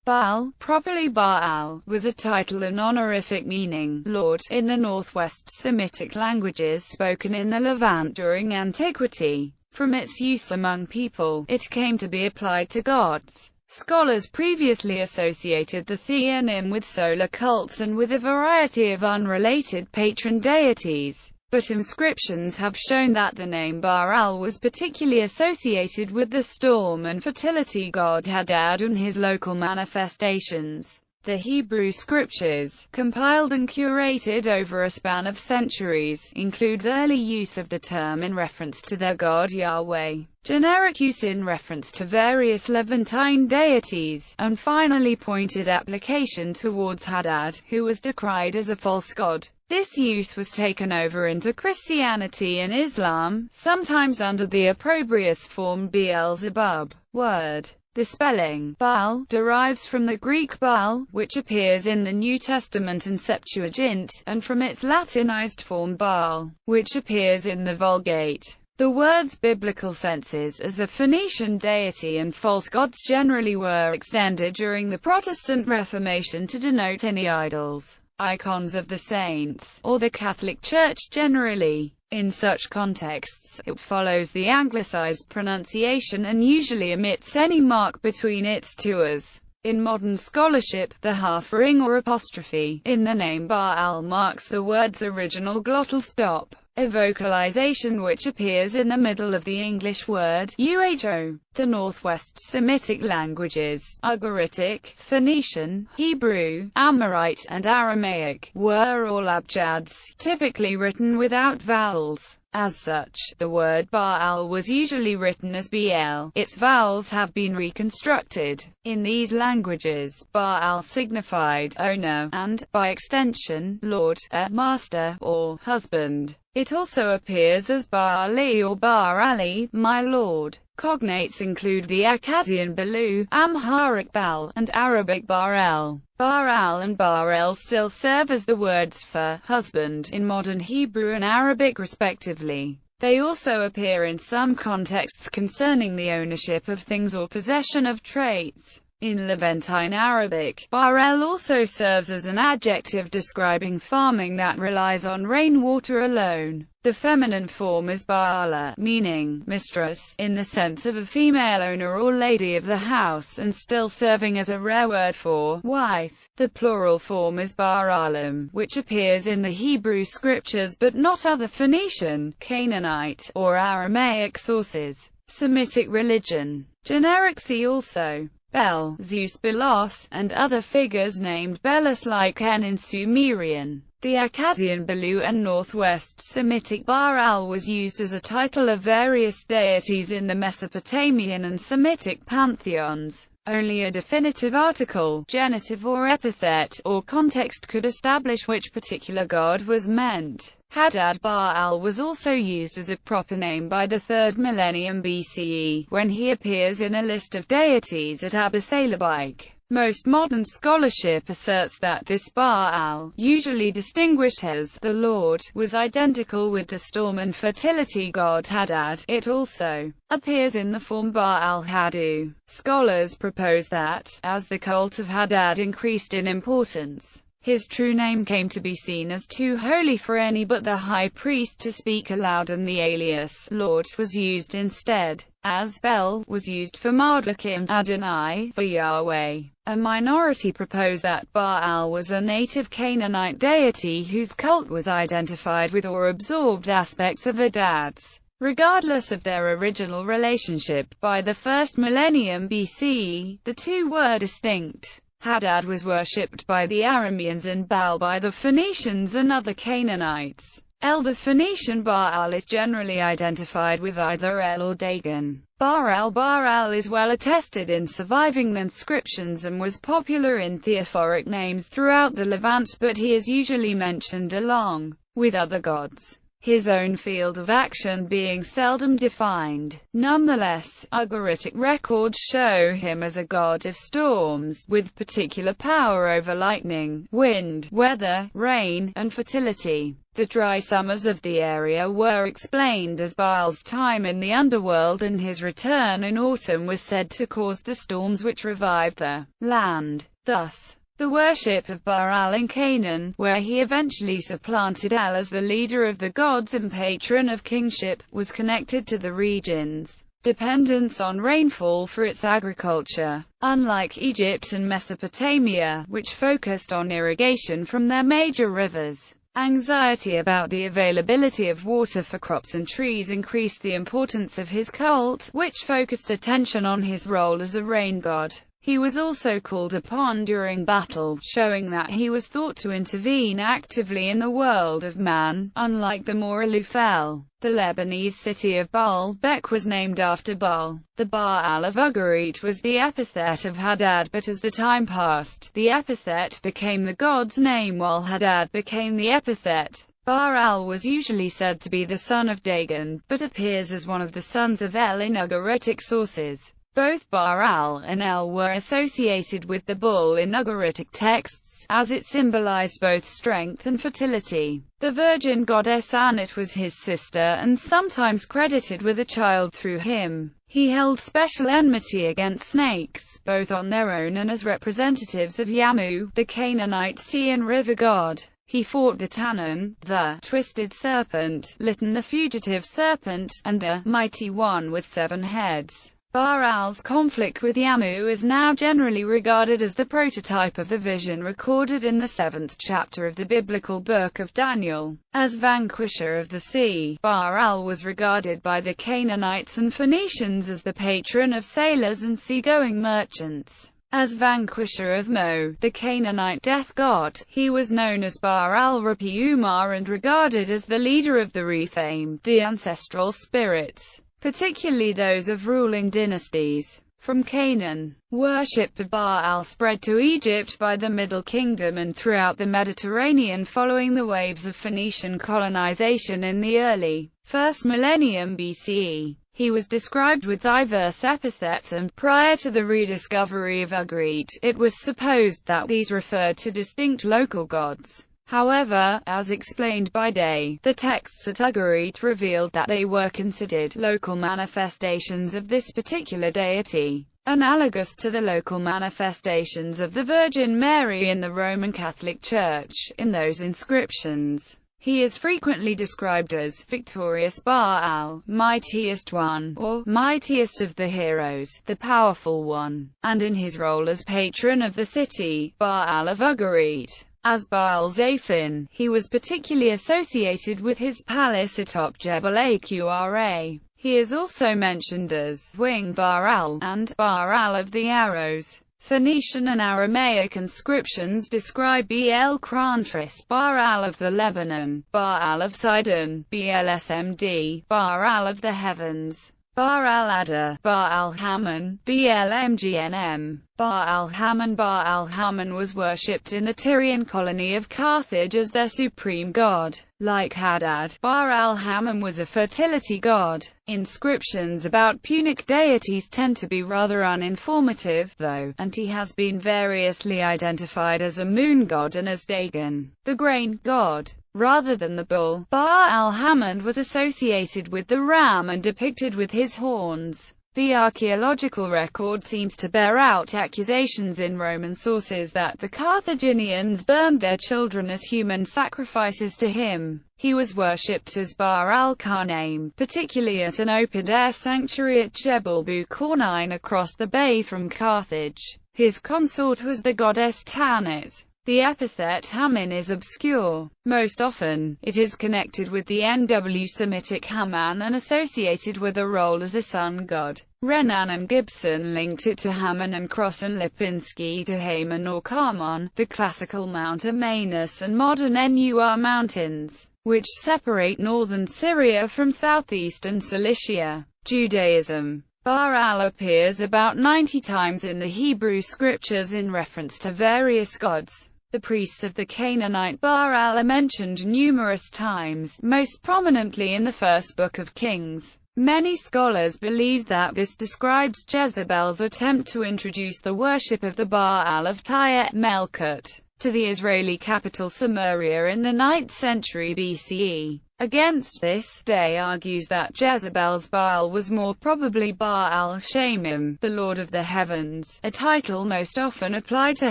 Baal, properly Baal, was a title and honorific meaning Lord in the Northwest Semitic languages spoken in the Levant during antiquity. From its use among people, it came to be applied to gods. Scholars previously associated the theonym with solar cults and with a variety of unrelated patron deities, but inscriptions have shown that the name Baal was particularly associated with the storm and fertility god Hadad and his local manifestations. The Hebrew scriptures, compiled and curated over a span of centuries, include early use of the term in reference to their god Yahweh, generic use in reference to various Levantine deities, and finally pointed application towards Hadad, who was decried as a false god. This use was taken over into Christianity and Islam, sometimes under the opprobrious form Beelzebub. Word. The spelling, Baal, derives from the Greek Baal, which appears in the New Testament and Septuagint, and from its Latinized form Baal, which appears in the Vulgate. The word's biblical senses as a Phoenician deity and false gods generally were extended during the Protestant Reformation to denote any idols, icons of the saints, or the Catholic Church generally. In such contexts, it follows the anglicized pronunciation and usually omits any mark between its two A's. In modern scholarship, the half-ring or apostrophe in the name Baal marks the word's original glottal stop, a vocalization which appears in the middle of the English word uho. The Northwest Semitic languages, Ugaritic, Phoenician, Hebrew, Amorite, and Aramaic, were all abjads, typically written without vowels. As such, the word Baal was usually written as Bel. Its vowels have been reconstructed. In these languages, Baal signified owner, and, by extension, lord, master, or husband. It also appears as Baali or Barali, my lord. Cognates include the Akkadian Balu, Amharic Baal, and Arabic Barel. Baal and Barel still serve as the words for husband in modern Hebrew and Arabic respectively. They also appear in some contexts concerning the ownership of things or possession of traits. In Levantine Arabic, Barel also serves as an adjective describing farming that relies on rainwater alone. The feminine form is Baala, meaning mistress, in the sense of a female owner or lady of the house, and still serving as a rare word for wife. The plural form is Baralim, which appears in the Hebrew scriptures but not other Phoenician, Canaanite, or Aramaic sources. Semitic religion. Generic see also. Bel, Zeus Belos, and other figures named Belus like N in Sumerian. The Akkadian Balu and Northwest Semitic Baal was used as a title of various deities in the Mesopotamian and Semitic pantheons. Only a definitive article, genitive or epithet, or context could establish which particular god was meant. Hadad Baal was also used as a proper name by the 3rd millennium BCE, when he appears in a list of deities at Abisalabike. Most modern scholarship asserts that this Baal, usually distinguished as the Lord, was identical with the storm and fertility god Hadad. It also appears in the form Baal Hadu. Scholars propose that, as the cult of Hadad increased in importance, his true name came to be seen as too holy for any but the high priest to speak aloud, and the alias Lord was used instead, as Bel was used for Marduk and Adonai for Yahweh. A minority propose that Baal was a native Canaanite deity whose cult was identified with or absorbed aspects of Hadad's. Regardless of their original relationship, by the 1st millennium BCE, the two were distinct. Hadad was worshipped by the Arameans and Baal by the Phoenicians and other Canaanites. The Phoenician Baal is generally identified with either El or Dagon. Baal is well attested in surviving inscriptions and was popular in theophoric names throughout the Levant, but he is usually mentioned along with other gods, his own field of action being seldom defined. Nonetheless, Ugaritic records show him as a god of storms, with particular power over lightning, wind, weather, rain, and fertility. The dry summers of the area were explained as Baal's time in the underworld, and his return in autumn was said to cause the storms which revived the land. Thus, the worship of Baal in Canaan, where he eventually supplanted El as the leader of the gods and patron of kingship, was connected to the region's dependence on rainfall for its agriculture. Unlike Egypt and Mesopotamia, which focused on irrigation from their major rivers, anxiety about the availability of water for crops and trees increased the importance of his cult, which focused attention on his role as a rain god. He was also called upon during battle, showing that he was thought to intervene actively in the world of man. Unlike the more Elufel, the Lebanese city of Baalbek was named after Baal. The Baal of Ugarit was the epithet of Hadad, but as the time passed, the epithet became the god's name while Hadad became the epithet. Baal was usually said to be the son of Dagon, but appears as one of the sons of El in Ugaritic sources. Both Baal and El were associated with the bull in Ugaritic texts, as it symbolized both strength and fertility. The virgin goddess Anat was his sister and sometimes credited with a child through him. He held special enmity against snakes, both on their own and as representatives of Yamu, the Canaanite sea and river god. He fought the Tannan, the twisted serpent, Litten the fugitive serpent, and the mighty one with 7 heads. Baal's conflict with Yamu is now generally regarded as the prototype of the vision recorded in the 7th chapter of the biblical book of Daniel. As vanquisher of the sea, Baal was regarded by the Canaanites and Phoenicians as the patron of sailors and seagoing merchants. As vanquisher of Mo, the Canaanite death god, he was known as Baal Rapi Umar and regarded as the leader of the Rephaim, the ancestral spirits, particularly those of ruling dynasties. From Canaan, worship of Baal spread to Egypt by the Middle Kingdom and throughout the Mediterranean following the waves of Phoenician colonization in the early 1st millennium BCE. He was described with diverse epithets, and prior to the rediscovery of Ugarit, it was supposed that these referred to distinct local gods. However, as explained by Day, the texts at Ugarit revealed that they were considered local manifestations of this particular deity, analogous to the local manifestations of the Virgin Mary in the Roman Catholic Church. In those inscriptions, he is frequently described as victorious Baal, mightiest one, or mightiest of the heroes, the powerful one, and in his role as patron of the city, Baal of Ugarit. As Baal Zaphin, he was particularly associated with his palace atop Jebel Aqra. He is also mentioned as Wing Baal and Baal of the Arrows. Phoenician and Aramaic inscriptions describe Bel Krantris, Baal of the Lebanon, Baal of Sidon, Blsmd, Baal of the heavens, Baal Adda, Baal Hammon, Blmgnm. Baal Hammon. Baal Hammon was worshipped in the Tyrian colony of Carthage as their supreme god. Like Hadad, Baal Hammon was a fertility god. Inscriptions about Punic deities tend to be rather uninformative, though, and he has been variously identified as a moon god and as Dagon, the grain god. Rather than the bull, Baal Hammon was associated with the ram and depicted with his horns. The archaeological record seems to bear out accusations in Roman sources that the Carthaginians burned their children as human sacrifices to him. He was worshipped as Baal Karnaim, particularly at an open-air sanctuary at Jebel Bucornine across the bay from Carthage. His consort was the goddess Tanit. The epithet Hammon is obscure. Most often, it is connected with the NW Semitic Haman and associated with a role as a sun god. Renan and Gibson linked it to Hammon, and Cross and Lipinski to Haman or Carmon, the classical Mount Amanus and modern Nur mountains, which separate northern Syria from southeastern Cilicia. Judaism. Baal appears about 90 times in the Hebrew scriptures in reference to various gods. The priests of the Canaanite Baal are mentioned numerous times, most prominently in the first book of Kings. Many scholars believe that this describes Jezebel's attempt to introduce the worship of the Baal of Tyre Melkut. to the Israeli capital Samaria in the 9th century BCE. Against this, Day argues that Jezebel's Baal was more probably Baal Shamim, the Lord of the Heavens, a title most often applied to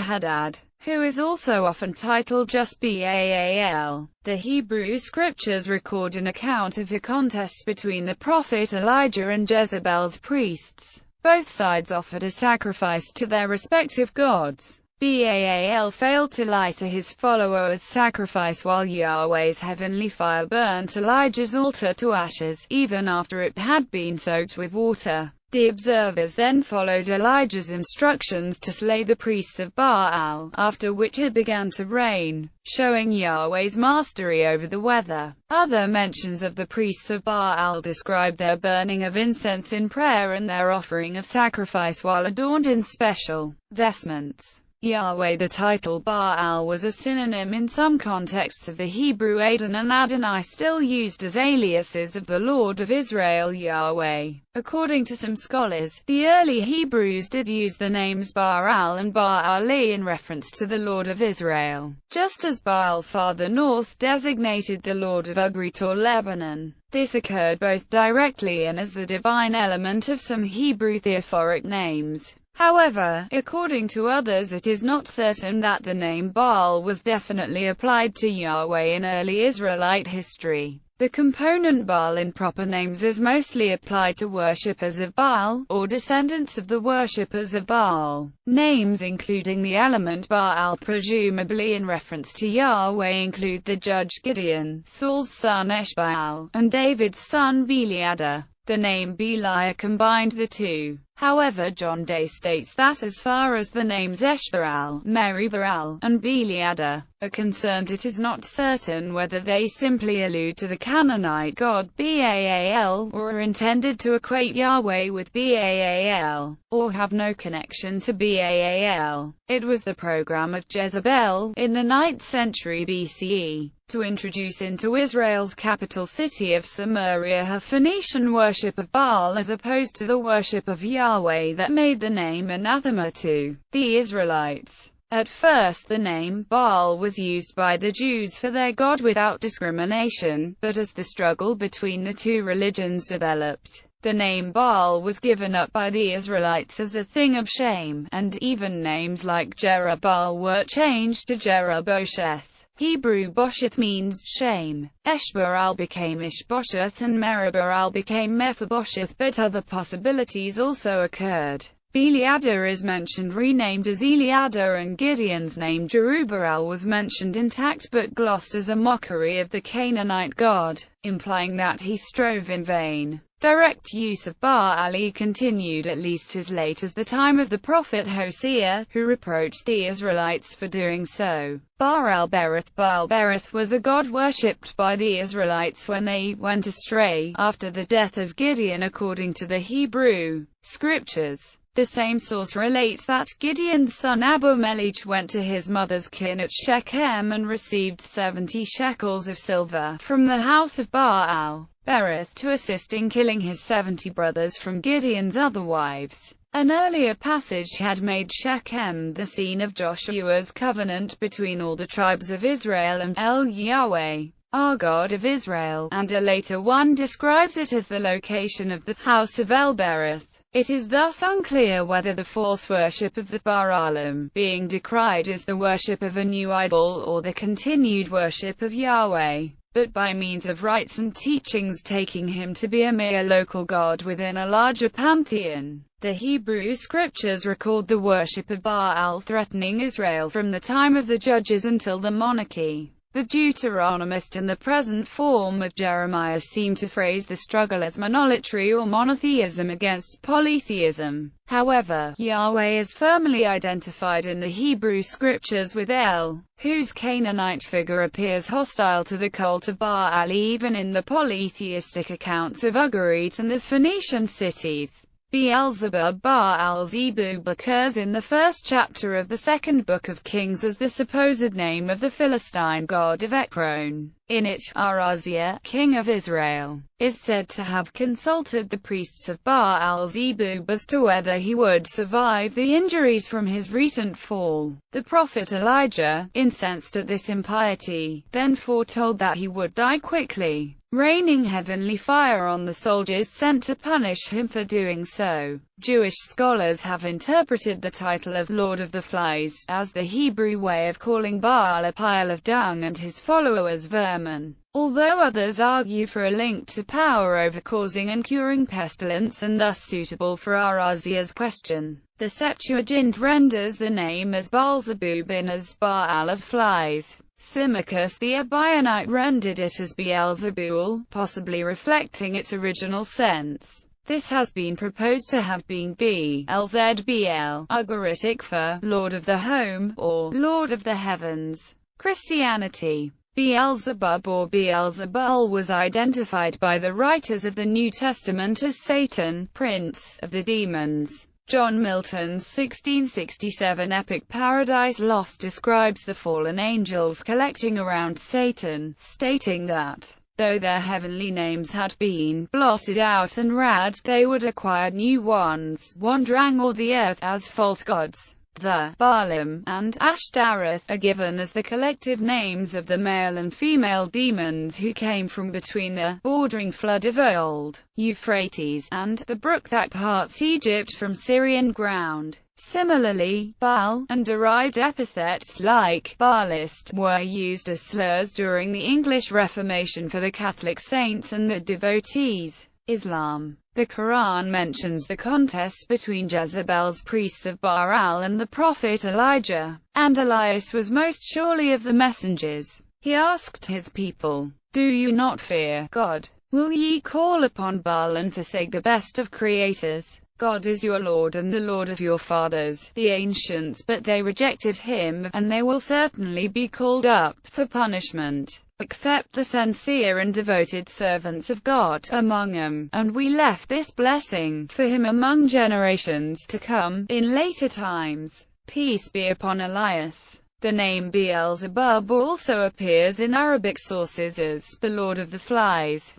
Hadad, who is also often titled just Baal. The Hebrew scriptures record an account of a contest between the prophet Elijah and Jezebel's priests. Both sides offered a sacrifice to their respective gods. Baal failed to lie to his followers' sacrifice, while Yahweh's heavenly fire burnt Elijah's altar to ashes, even after it had been soaked with water. The observers then followed Elijah's instructions to slay the priests of Baal, after which it began to rain, showing Yahweh's mastery over the weather. Other mentions of the priests of Baal describe their burning of incense in prayer and their offering of sacrifice while adorned in special vestments. Yahweh. The title Baal was a synonym in some contexts of the Hebrew Adon and Adonai, still used as aliases of the Lord of Israel Yahweh. According to some scholars, the early Hebrews did use the names Baal and Baali in reference to the Lord of Israel, just as Baal farther north designated the Lord of Ugrit or Lebanon. This occurred both directly and as the divine element of some Hebrew theophoric names. However, according to others, it is not certain that the name Baal was definitely applied to Yahweh in early Israelite history. The component Baal in proper names is mostly applied to worshippers of Baal, or descendants of the worshippers of Baal. Names including the element Baal presumably in reference to Yahweh include the judge Gideon, Saul's son Eshbaal, and David's son Beliada. The name Belial combined the two. However, John Day states that as far as the names Eshbaal, Meribaal, and Beliada are concerned, it is not certain whether they simply allude to the Canaanite god Baal, or are intended to equate Yahweh with Baal, or have no connection to Baal. It was the program of Jezebel, in the 9th century BCE, to introduce into Israel's capital city of Samaria her Phoenician worship of Baal as opposed to the worship of Yahweh that made the name anathema to the Israelites. At first the name Baal was used by the Jews for their god without discrimination, but as the struggle between the two religions developed, the name Baal was given up by the Israelites as a thing of shame, and even names like Jerubbaal were changed to Jerubosheth. Hebrew Bosheth means shame. Eshbaal became Ishbosheth and Meribaal became Mephibosheth, but other possibilities also occurred. Beliada is mentioned renamed as Eliada, and Gideon's name Jerubbaal was mentioned intact but glossed as a mockery of the Canaanite god, implying that he strove in vain. Direct use of Baali continued at least as late as the time of the prophet Hosea, who reproached the Israelites for doing so. Baal-berith was a god worshipped by the Israelites when they went astray, after the death of Gideon according to the Hebrew scriptures. The same source relates that Gideon's son Abimelech went to his mother's kin at Shechem and received 70 shekels of silver from the house of Baal-berith to assist in killing his 70 brothers from Gideon's other wives. An earlier passage had made Shechem the scene of Joshua's covenant between all the tribes of Israel and El-Yahweh, our God of Israel, and a later one describes it as the location of the house of El-berith. It is thus unclear whether the false worship of the Baalim being decried is the worship of a new idol or the continued worship of Yahweh, but by means of rites and teachings taking him to be a mere local god within a larger pantheon. The Hebrew scriptures record the worship of Baal threatening Israel from the time of the judges until the monarchy. The Deuteronomist and the present form of Jeremiah seem to phrase the struggle as monolatry or monotheism against polytheism. However, Yahweh is firmly identified in the Hebrew scriptures with El, whose Canaanite figure appears hostile to the cult of Baal even in the polytheistic accounts of Ugarit and the Phoenician cities. Beelzebub Baal-zebub occurs in the first chapter of the second book of Kings as the supposed name of the Philistine god of Ekron. In it, Araziah, king of Israel, is said to have consulted the priests of Baal-zebub as to whether he would survive the injuries from his recent fall. The prophet Elijah, incensed at this impiety, then foretold that he would die quickly, raining heavenly fire on the soldiers sent to punish him for doing so. Jewish scholars have interpreted the title of Lord of the Flies as the Hebrew way of calling Baal a pile of dung and his followers vermin, although others argue for a link to power over causing and curing pestilence and thus suitable for Araziah's question. The Septuagint renders the name as Baal-zebub in as Baal of Flies. Symmachus the Ebionite rendered it as Beelzebul, possibly reflecting its original sense. This has been proposed to have been Beelzebul, Ugaritic for Lord of the Home, or Lord of the Heavens. Christianity. Beelzebub or Beelzebul was identified by the writers of the New Testament as Satan, prince of the demons. John Milton's 1667 epic Paradise Lost describes the fallen angels collecting around Satan, stating that, though their heavenly names had been blotted out and read, they would acquire new ones, wandering o'er the earth as false gods. The Baalim and Ashtaroth are given as the collective names of the male and female demons who came from between the bordering flood of old Euphrates and the brook that parts Egypt from Syrian ground. Similarly, Baal and derived epithets like Baalist were used as slurs during the English Reformation for the Catholic saints and the devotees. Islam. The Quran mentions the contest between Jezebel's priests of Baal and the prophet Elijah, and Elias was most surely of the messengers. He asked his people, "Do you not fear God? Will ye call upon Baal and forsake the best of creators? God is your Lord and the Lord of your fathers, the ancients, but they rejected him, and they will certainly be called up for punishment. Except the sincere and devoted servants of God among them, and we left this blessing for him among generations to come, in later times. Peace be upon Elias." The name Beelzebub also appears in Arabic sources as the Lord of the Flies.